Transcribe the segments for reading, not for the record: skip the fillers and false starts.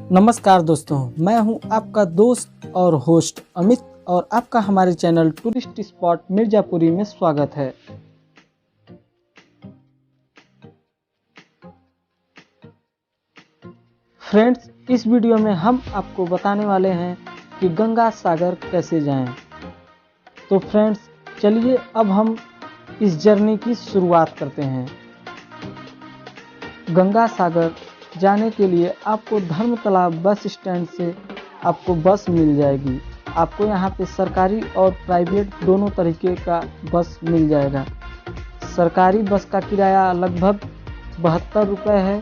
नमस्कार दोस्तों, मैं हूं आपका दोस्त और होस्ट अमित और आपका हमारे चैनल टूरिस्ट स्पॉट मिर्जापुरी में स्वागत है। फ्रेंड्स, इस वीडियो में हम आपको बताने वाले हैं कि गंगा सागर कैसे जाएं। तो फ्रेंड्स, चलिए अब हम इस जर्नी की शुरुआत करते हैं। गंगा सागर जाने के लिए आपको धर्मतालाब बस स्टैंड से आपको बस मिल जाएगी। आपको यहाँ पे सरकारी और प्राइवेट दोनों तरीके का बस मिल जाएगा। सरकारी बस का किराया लगभग 72 रुपये है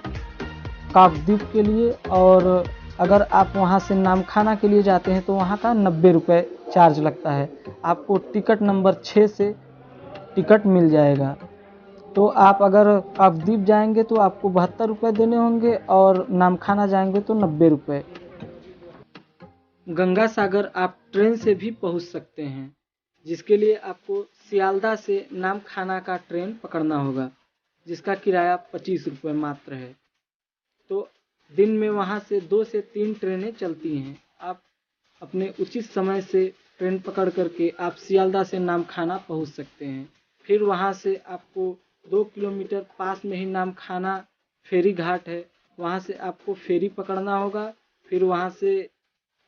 काकद्वीप के लिए, और अगर आप वहाँ से नामखाना के लिए जाते हैं तो वहाँ का 90 रुपये चार्ज लगता है। आपको टिकट नंबर 6 से टिकट मिल जाएगा। तो आप अगर काकद्वीप जाएंगे तो आपको 72 रुपये देने होंगे और नामखाना जाएंगे तो 90 रुपये। गंगा सागर आप ट्रेन से भी पहुंच सकते हैं, जिसके लिए आपको सियालदह से नामखाना का ट्रेन पकड़ना होगा, जिसका किराया 25 रुपये मात्र है। तो दिन में वहां से 2 से 3 ट्रेनें चलती हैं। आप अपने उचित समय से ट्रेन पकड़ करके आप सियालदह से नामखाना पहुंच सकते हैं। फिर वहां से आपको 2 किलोमीटर पास में ही नामखाना फेरी घाट है, वहां से आपको फेरी पकड़ना होगा। फिर वहां से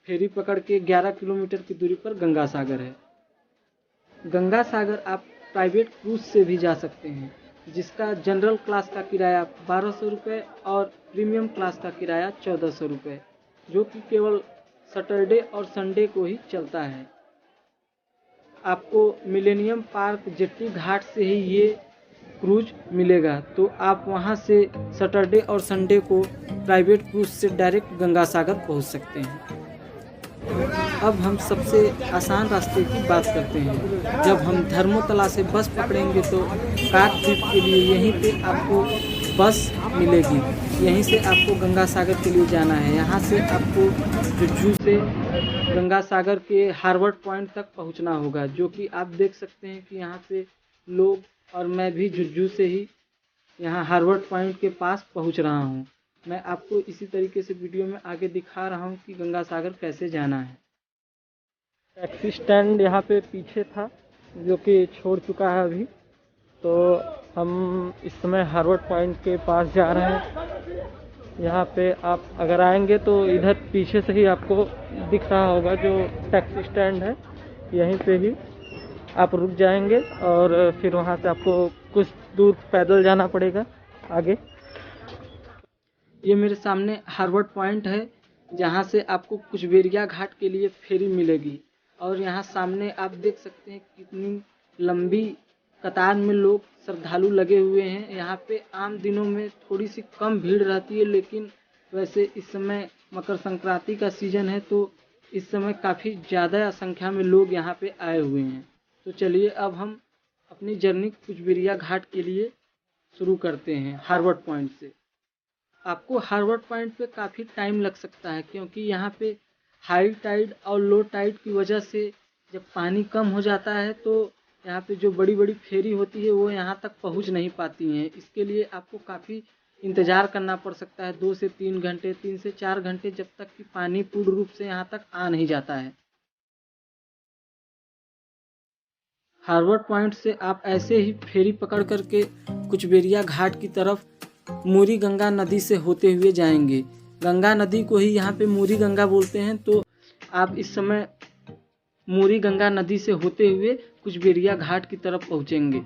फेरी पकड़ के 11 किलोमीटर की दूरी पर गंगा सागर है। गंगा सागर आप प्राइवेट क्रूज से भी जा सकते हैं, जिसका जनरल क्लास का किराया 1200 रुपये और प्रीमियम क्लास का किराया 1400 रुपये, जो कि केवल सैटरडे और संडे को ही चलता है। आपको मिलेनियम पार्क जेट्टी घाट से ही ये क्रूज मिलेगा, तो आप वहां से सैटरडे और संडे को प्राइवेट क्रूज से डायरेक्ट गंगा सागर पहुंच सकते हैं। अब हम सबसे आसान रास्ते की बात करते हैं। जब हम धर्मोतला से बस पकड़ेंगे तो काकद्वीप के लिए यहीं पे आपको बस मिलेगी। यहीं से आपको गंगा सागर के लिए जाना है। यहाँ से आपको जुज्जू से गंगा सागर के हार्वर्ड पॉइंट तक पहुँचना होगा, जो कि आप देख सकते हैं कि यहाँ पे लोग और मैं भी जुज्जू से ही यहाँ हार्वर्ड पॉइंट के पास पहुँच रहा हूँ। मैं आपको इसी तरीके से वीडियो में आगे दिखा रहा हूँ कि गंगा सागर कैसे जाना है। टैक्सी स्टैंड यहाँ पे पीछे था, जो कि छोड़ चुका है अभी। तो हम इस समय हार्वर्ड पॉइंट के पास जा रहे हैं। यहाँ पे आप अगर आएंगे तो इधर पीछे से ही आपको दिख रहा होगा जो टैक्सी स्टैंड है, यहीं पे ही आप रुक जाएंगे और फिर वहाँ से आपको कुछ दूर पैदल जाना पड़ेगा आगे। ये मेरे सामने हार्वर्ड पॉइंट है, जहाँ से आपको कुचबेरिया घाट के लिए फेरी मिलेगी। और यहाँ सामने आप देख सकते हैं कितनी लंबी कतार में लोग श्रद्धालु लगे हुए हैं। यहाँ पे आम दिनों में थोड़ी सी कम भीड़ रहती है, लेकिन वैसे इस समय मकर संक्रांति का सीजन है, तो इस समय काफ़ी ज़्यादा संख्या में लोग यहाँ पे आए हुए हैं। तो चलिए अब हम अपनी जर्नी कुचबेरिया घाट के लिए शुरू करते हैं हार्वर्ड पॉइंट से। आपको हार्वर्ड पॉइंट पे काफ़ी टाइम लग सकता है, क्योंकि यहाँ पे हाई टाइड और लो टाइड की वजह से जब पानी कम हो जाता है तो यहाँ पे जो बड़ी बड़ी फेरी होती है वो यहाँ तक पहुँच नहीं पाती हैं। इसके लिए आपको काफ़ी इंतज़ार करना पड़ सकता है, 2 से 3 घंटे, 3 से 4 घंटे, जब तक कि पानी पूर्ण रूप से यहाँ तक आ नहीं जाता है। हार्वर्ड पॉइंट से आप ऐसे ही फेरी पकड़ करके कुचबेरिया घाट की तरफ मूरी गंगा नदी से होते हुए जाएंगे। गंगा नदी को ही यहाँ पे मूरी गंगा बोलते हैं। तो आप इस समय मूरी गंगा नदी से होते हुए कुचबेरिया घाट की तरफ पहुँचेंगे।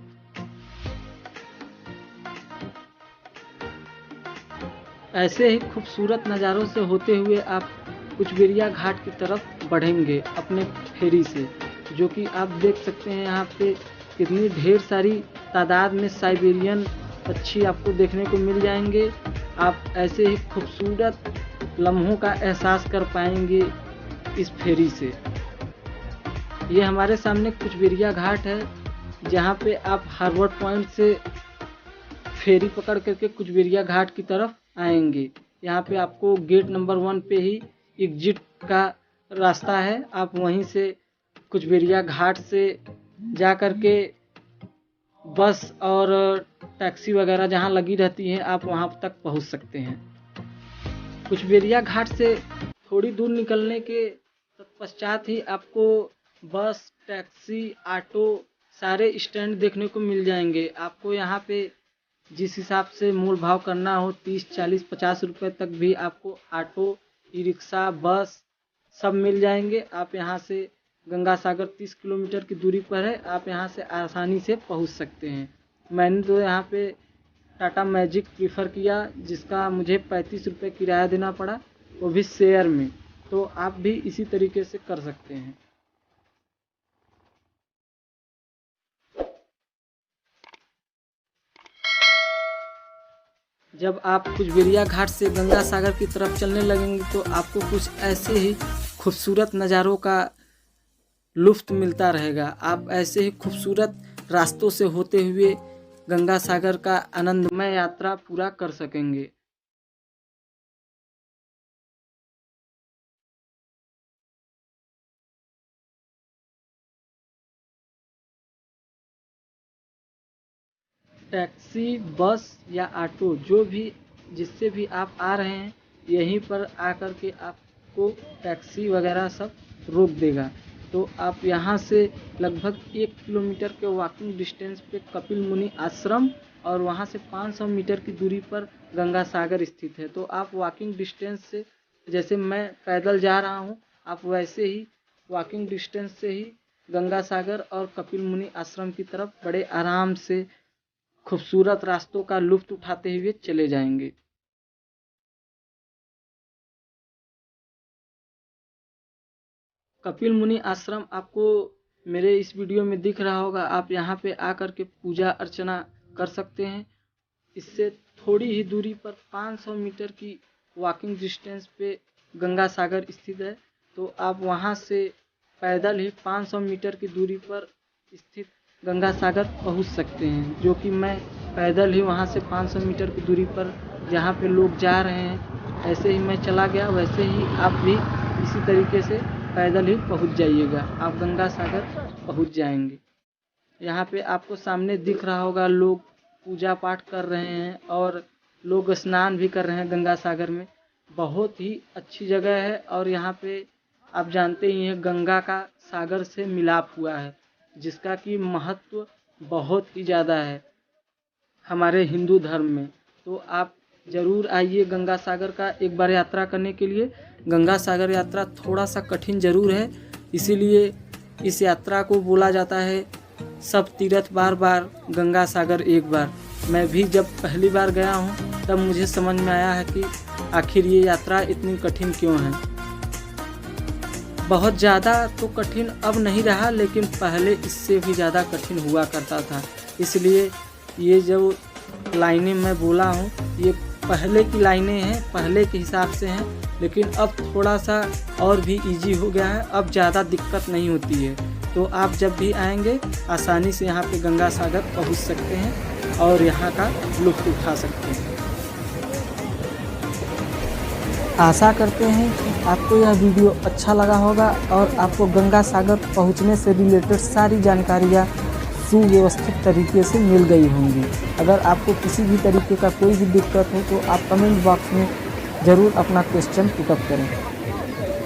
ऐसे ही खूबसूरत नज़ारों से होते हुए आप कुचबेरिया घाट की तरफ बढ़ेंगे अपने फेरी से, जो कि आप देख सकते हैं यहाँ पे कितनी ढेर सारी तादाद में साइबेरियन पक्षी आपको देखने को मिल जाएंगे। आप ऐसे ही खूबसूरत लम्हों का एहसास कर पाएंगे इस फेरी से। ये हमारे सामने कुचबेरिया घाट है, जहाँ पे आप हार्वर्ड पॉइंट से फेरी पकड़ करके कुचबेरिया घाट की तरफ आएंगे। यहाँ पे आपको गेट नंबर 1 पे ही एग्जिट का रास्ता है। आप वहीं से कुचबेरिया घाट से जा करके बस और टैक्सी वगैरह जहाँ लगी रहती है आप वहाँ तक पहुँच सकते हैं। कुचबेरिया घाट से थोड़ी दूर निकलने के तत्पश्चात ही आपको बस, टैक्सी, ऑटो सारे स्टैंड देखने को मिल जाएंगे। आपको यहाँ पे जिस हिसाब से मूल भाव करना हो 30, 40, 50 रुपये तक भी आपको ऑटो, ई रिक्शा, बस सब मिल जाएंगे। आप यहाँ से गंगा सागर 30 किलोमीटर की दूरी पर है, आप यहाँ से आसानी से पहुँच सकते हैं। मैंने तो यहाँ पे टाटा मैजिक प्रीफर किया, जिसका मुझे 35 रुपये किराया देना पड़ा, वो भी शेयर में। तो आप भी इसी तरीके से कर सकते हैं। जब आप कुचबेरिया घाट से गंगा सागर की तरफ चलने लगेंगे तो आपको कुछ ऐसे ही खूबसूरत नज़ारों का लुत्फ़ मिलता रहेगा। आप ऐसे ही खूबसूरत रास्तों से होते हुए गंगा सागर का आनंदमय यात्रा पूरा कर सकेंगे। टैक्सी, बस या ऑटो जो भी जिससे भी आप आ रहे हैं, यहीं पर आकर के आपको टैक्सी वगैरह सब रोक देगा। तो आप यहाँ से लगभग 1 किलोमीटर के वॉकिंग डिस्टेंस पे कपिल मुनि आश्रम और वहाँ से 500 मीटर की दूरी पर गंगा सागर स्थित है। तो आप वॉकिंग डिस्टेंस से, जैसे मैं पैदल जा रहा हूँ, आप वैसे ही वॉकिंग डिस्टेंस से ही गंगा सागर और कपिल मुनि आश्रम की तरफ बड़े आराम से खूबसूरत रास्तों का लुत्फ़ उठाते हुए चले जाएंगे। कपिल मुनि आश्रम आपको मेरे इस वीडियो में दिख रहा होगा। आप यहाँ पे आकर के पूजा अर्चना कर सकते हैं। इससे थोड़ी ही दूरी पर 500 मीटर की वॉकिंग डिस्टेंस पे गंगा सागर स्थित है। तो आप वहाँ से पैदल ही 500 मीटर की दूरी पर स्थित गंगा सागर पहुँच सकते हैं, जो कि मैं पैदल ही वहाँ से 500 मीटर की दूरी पर जहाँ पे लोग जा रहे हैं ऐसे ही मैं चला गया। वैसे ही आप भी इसी तरीके से पैदल ही पहुँच जाइएगा, आप गंगा सागर पहुँच जाएंगे। यहाँ पे आपको सामने दिख रहा होगा लोग पूजा पाठ कर रहे हैं और लोग स्नान भी कर रहे हैं गंगा सागर में। बहुत ही अच्छी जगह है और यहाँ पे आप जानते ही हैं गंगा का सागर से मिलाप हुआ है, जिसका कि महत्व बहुत ही ज़्यादा है हमारे हिंदू धर्म में। तो आप ज़रूर आइए गंगा सागर का एक बार यात्रा करने के लिए। गंगा सागर यात्रा थोड़ा सा कठिन ज़रूर है, इसीलिए इस यात्रा को बोला जाता है सब तीर्थ बार बार, गंगा सागर एक बार। मैं भी जब पहली बार गया हूँ तब मुझे समझ में आया है कि आखिर ये यात्रा इतनी कठिन क्यों है। बहुत ज़्यादा तो कठिन अब नहीं रहा, लेकिन पहले इससे भी ज़्यादा कठिन हुआ करता था। इसलिए ये जो लाइनें मैं बोला हूँ ये पहले की लाइनें हैं, पहले के हिसाब से हैं, लेकिन अब थोड़ा सा और भी इजी हो गया है, अब ज़्यादा दिक्कत नहीं होती है। तो आप जब भी आएंगे आसानी से यहाँ पे गंगा सागर पहुँच सकते हैं और यहाँ का लुत्फ़ उठा सकते हैं। आशा करते हैं कि आपको यह वीडियो अच्छा लगा होगा और आपको गंगा सागर पहुँचने से रिलेटेड सारी जानकारियाँ सुव्यवस्थित तरीके से मिल गई होंगी। अगर आपको किसी भी तरीके का कोई भी दिक्कत हो तो आप कमेंट बॉक्स में ज़रूर अपना क्वेश्चन पुटअप करें।